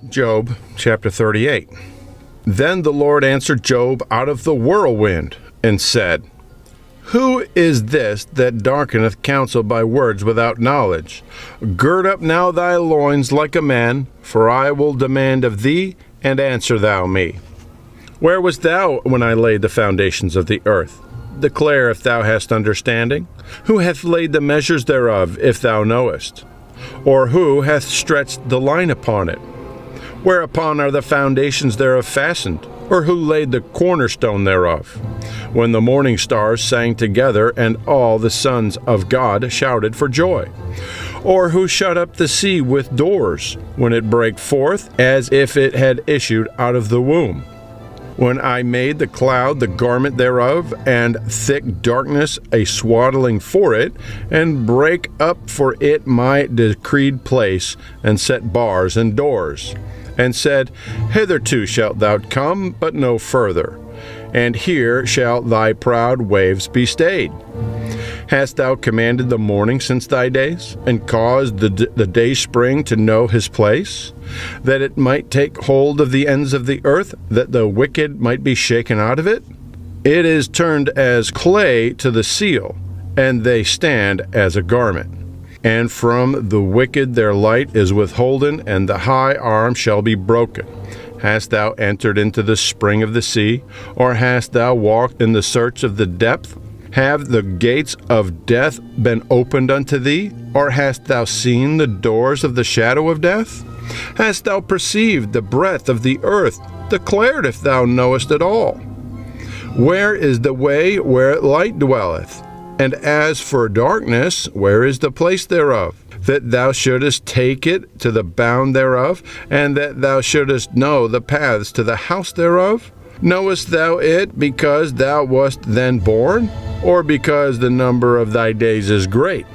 Job chapter 38. Then the Lord answered Job out of the whirlwind, and said, Who is this that darkeneth counsel by words without knowledge? Gird up now thy loins like a man, for I will demand of thee, and answer thou me. Where wast thou when I laid the foundations of the earth? Declare if thou hast understanding. Who hath laid the measures thereof, if thou knowest? Or who hath stretched the line upon it? Whereupon are the foundations thereof fastened? Or who laid the cornerstone thereof? When the morning stars sang together, and all the sons of God shouted for joy? Or who shut up the sea with doors, when it brake forth, as if it had issued out of the womb? When I made the cloud the garment thereof, and thick darkness a swaddling for it, and brake up for it my decreed place, and set bars and doors, and said, Hitherto shalt thou come, but no further, and here shall thy proud waves be stayed. Hast thou commanded the morning since thy days, and caused the day spring to know his place, that it might take hold of the ends of the earth, that the wicked might be shaken out of it? It is turned as clay to the seal, and they stand as a garment. And from the wicked their light is withholden, and the high arm shall be broken. Hast thou entered into the spring of the sea, or hast thou walked in the search of the depth? Have the gates of death been opened unto thee? Or hast thou seen the doors of the shadow of death? Hast thou perceived the breadth of the earth? Declare it if thou knowest it all. Where is the way where light dwelleth? And as for darkness, where is the place thereof? That thou shouldest take it to the bound thereof, and that thou shouldest know the paths to the house thereof? Knowest thou it because thou wast then born, or because the number of thy days is great?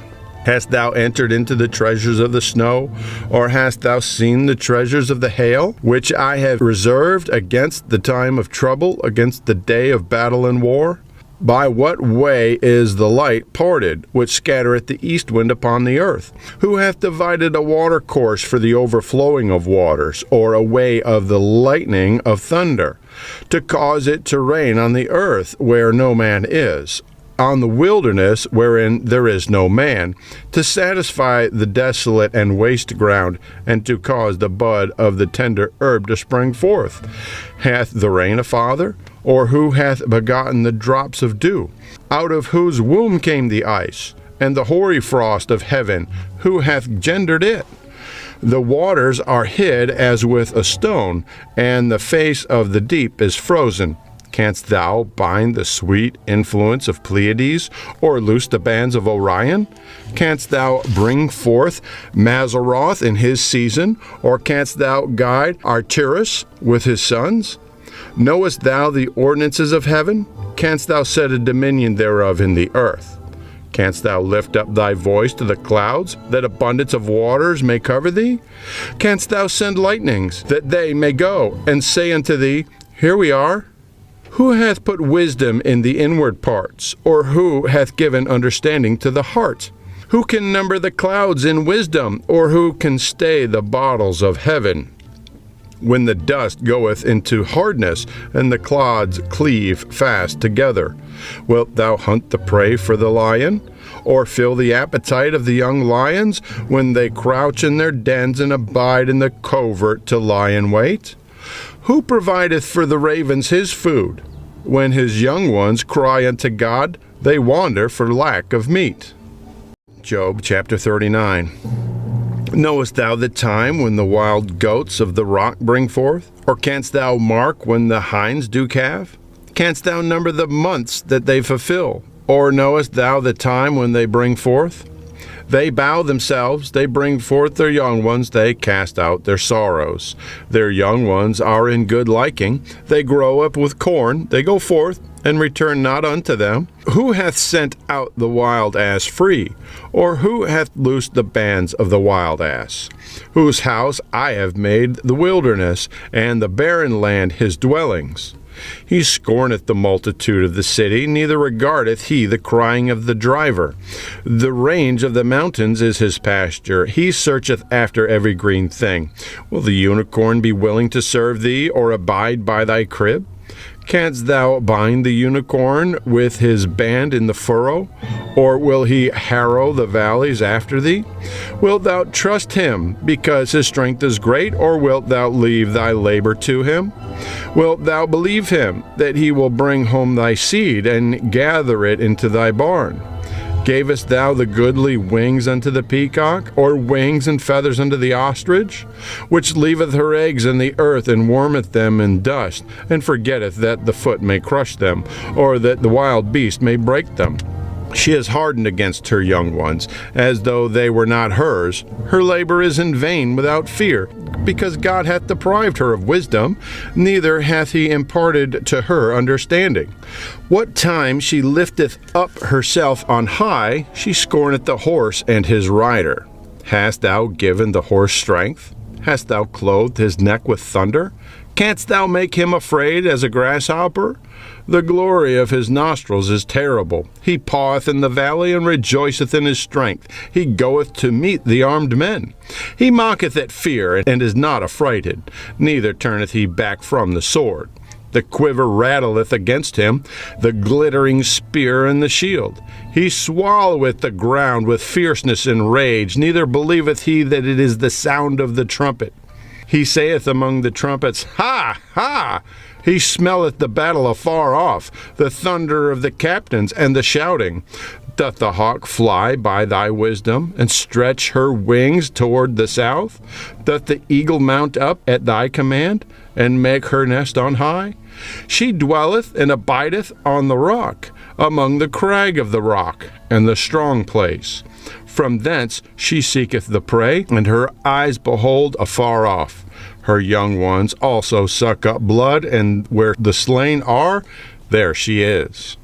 Hast thou entered into the treasures of the snow, or hast thou seen the treasures of the hail, which I have reserved against the time of trouble, against the day of battle and war? By what way is the light parted, which scattereth the east wind upon the earth? Who hath divided a water course for the overflowing of waters, or a way of the lightning of thunder, to cause it to rain on the earth where no man is, on the wilderness wherein there is no man, to satisfy the desolate and waste ground, and to cause the bud of the tender herb to spring forth? Hath the rain a father? Or who hath begotten the drops of dew? Out of whose womb came the ice, and the hoary frost of heaven? Who hath gendered it? The waters are hid as with a stone, and the face of the deep is frozen. Canst thou bind the sweet influence of Pleiades, or loose the bands of Orion? Canst thou bring forth Mazzaroth in his season, or canst thou guide Arcturus with his sons? Knowest thou the ordinances of heaven? Canst thou set a dominion thereof in the earth? Canst thou lift up thy voice to the clouds, that abundance of waters may cover thee? Canst thou send lightnings, that they may go, and say unto thee, Here we are? Who hath put wisdom in the inward parts, or who hath given understanding to the heart? Who can number the clouds in wisdom, or who can stay the bottles of heaven? When the dust goeth into hardness, and the clods cleave fast together, wilt thou hunt the prey for the lion, or fill the appetite of the young lions, when they crouch in their dens and abide in the covert to lie in wait? Who provideth for the ravens his food? When his young ones cry unto God, they wander for lack of meat. Job chapter 39. Knowest thou the time when the wild goats of the rock bring forth? Or canst thou mark when the hinds do calve? Canst thou number the months that they fulfill? Or knowest thou the time when they bring forth? They bow themselves, they bring forth their young ones, they cast out their sorrows. Their young ones are in good liking, they grow up with corn, they go forth, and return not unto them. Who hath sent out the wild ass free? Or who hath loosed the bands of the wild ass? Whose house I have made the wilderness, and the barren land his dwellings. He scorneth the multitude of the city, neither regardeth he the crying of the driver. The range of the mountains is his pasture. He searcheth after every green thing. Will the unicorn be willing to serve thee, or abide by thy crib? Canst thou bind the unicorn with his band in the furrow? Or will he harrow the valleys after thee? Wilt thou trust him, because his strength is great, or wilt thou leave thy labor to him? Wilt thou believe him, that he will bring home thy seed, and gather it into thy barn? Gavest thou the goodly wings unto the peacock, or wings and feathers unto the ostrich? Which leaveth her eggs in the earth, and warmeth them in dust, and forgetteth that the foot may crush them, or that the wild beast may break them. She is hardened against her young ones, as though they were not hers. Her labor is in vain without fear, because God hath deprived her of wisdom, neither hath he imparted to her understanding. What time she lifteth up herself on high, she scorneth the horse and his rider. Hast thou given the horse strength? Hast thou clothed his neck with thunder? Canst thou make him afraid as a grasshopper? The glory of his nostrils is terrible. He paweth in the valley, and rejoiceth in his strength. He goeth to meet the armed men. He mocketh at fear, and is not affrighted, neither turneth he back from the sword. The quiver rattleth against him, the glittering spear and the shield. He swalloweth the ground with fierceness and rage, neither believeth he that it is the sound of the trumpet. He saith among the trumpets, Ha! Ha! He smelleth the battle afar off, the thunder of the captains, and the shouting. Doth the hawk fly by thy wisdom, and stretch her wings toward the south? Doth the eagle mount up at thy command, and make her nest on high? She dwelleth and abideth on the rock, among the crag of the rock, and the strong place. From thence she seeketh the prey, and her eyes behold afar off. Her young ones also suck up blood, and where the slain are, there she is.